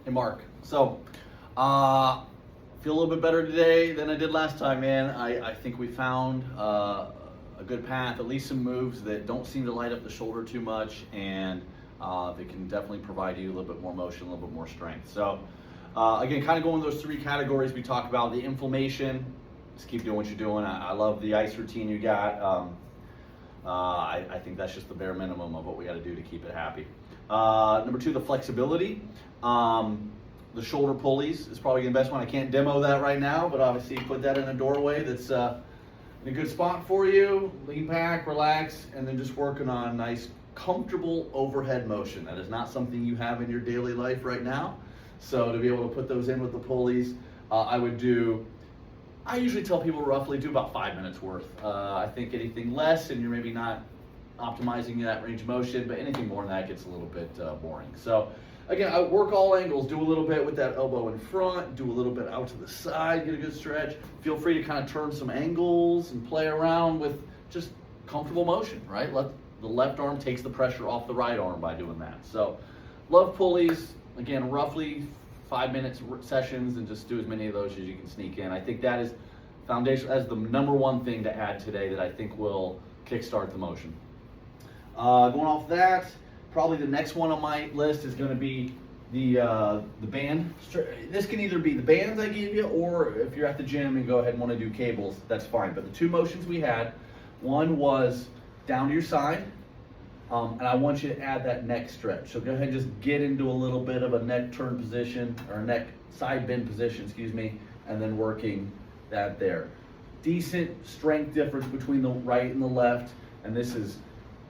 Hey Mark, so feel a little bit better today than I did last time, man. I think we found a good path, at least some moves that don't seem to light up the shoulder too much, and they can definitely provide you a little bit more motion, a little bit more strength. So again, kind of going those three categories we talked about. The inflammation, just keep doing what you're doing. I love the ice routine you got. I think that's just the bare minimum of what we got to do to keep it happy. Number two, the flexibility. The shoulder pulleys is probably the best one. I can't demo that right now, but obviously put that in a doorway that's in a good spot for you. Lean back, relax, and then just working on nice, comfortable overhead motion. That is not something you have in your daily life right now. So to be able to put those in with the pulleys, I usually tell people roughly do about 5 minutes worth. I think anything less and you're maybe not optimizing that range of motion, but anything more than that gets a little bit boring. So again, I work all angles, do a little bit with that elbow in front, do a little bit out to the side, get a good stretch. Feel free to kind of turn some angles and play around with just comfortable motion, right? Let the left arm takes the pressure off the right arm by doing that. So love pulleys, again, roughly 5 minutes sessions, and just do as many of those as you can sneak in. I think that is foundation, as the number one thing to add today that I think will kickstart the motion. Going off that, probably the next one on my list is going to be the band. This can either be the bands I gave you, or if you're at the gym and go ahead and want to do cables, that's fine. But the two motions we had, one was down to your side, and I want you to add that neck stretch. So go ahead and just get into a little bit of a neck turn position, or neck side bend position, excuse me, and then working that there. Decent strength difference between the right and the left, and this is,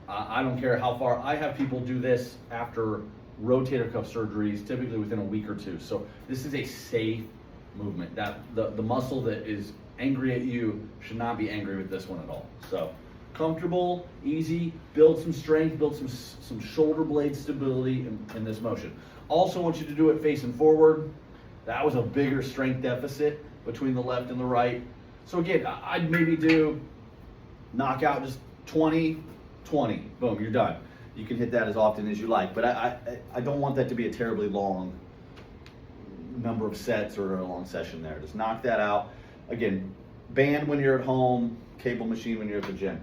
I don't care how far. I have people do this after rotator cuff surgeries, typically within a week or two. So this is a safe movement. That the muscle that is angry at you should not be angry with this one at all. So comfortable, easy, build some strength, build some shoulder blade stability in this motion. Also want you to do it facing forward. That was a bigger strength deficit between the left and the right. So again, I'd maybe do knock out just 20, boom, you're done. You can hit that as often as you like, but I don't want that to be a terribly long number of sets or a long session there. Just knock that out. Again, band when you're at home, cable machine when you're at the gym.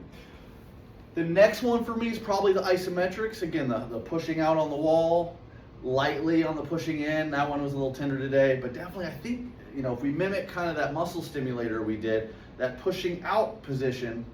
The next one for me is probably the isometrics. Again, the pushing out on the wall, lightly on the pushing in. That one was a little tender today, but definitely I think, if we mimic kind of that muscle stimulator we did, that pushing out position,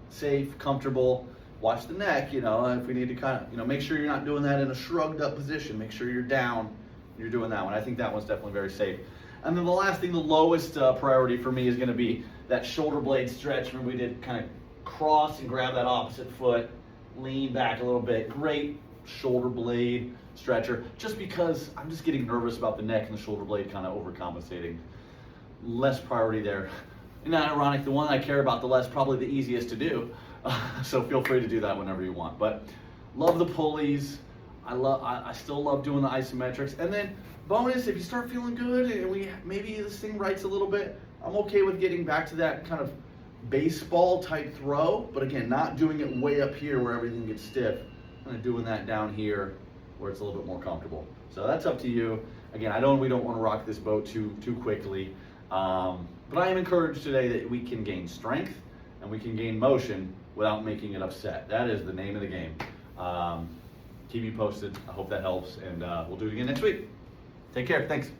safe, comfortable, watch the neck, if we need to kind of, make sure you're not doing that in a shrugged up position. Make sure you're down, you're doing that one. I think that one's definitely very safe. And then the last thing, the lowest priority for me is going to be that shoulder blade stretch. Remember we did kind of cross and grab that opposite foot, lean back a little bit. Great shoulder blade stretcher, just because I'm just getting nervous about the neck and the shoulder blade kind of overcompensating. Less priority there. Isn't that ironic? The one I care about the less, probably the easiest to do. So feel free to do that whenever you want. But love the pulleys. I still love doing the isometrics. And then bonus, if you start feeling good and maybe this thing writes a little bit, I'm okay with getting back to that kind of baseball type throw. But again, not doing it way up here where everything gets stiff. Kind of doing that down here where it's a little bit more comfortable. So that's up to you. Again, we don't want to rock this boat too quickly. But I am encouraged today that we can gain strength and we can gain motion without making it upset. That is the name of the game. Keep me posted. I hope that helps, and we'll do it again next week. Take care. Thanks.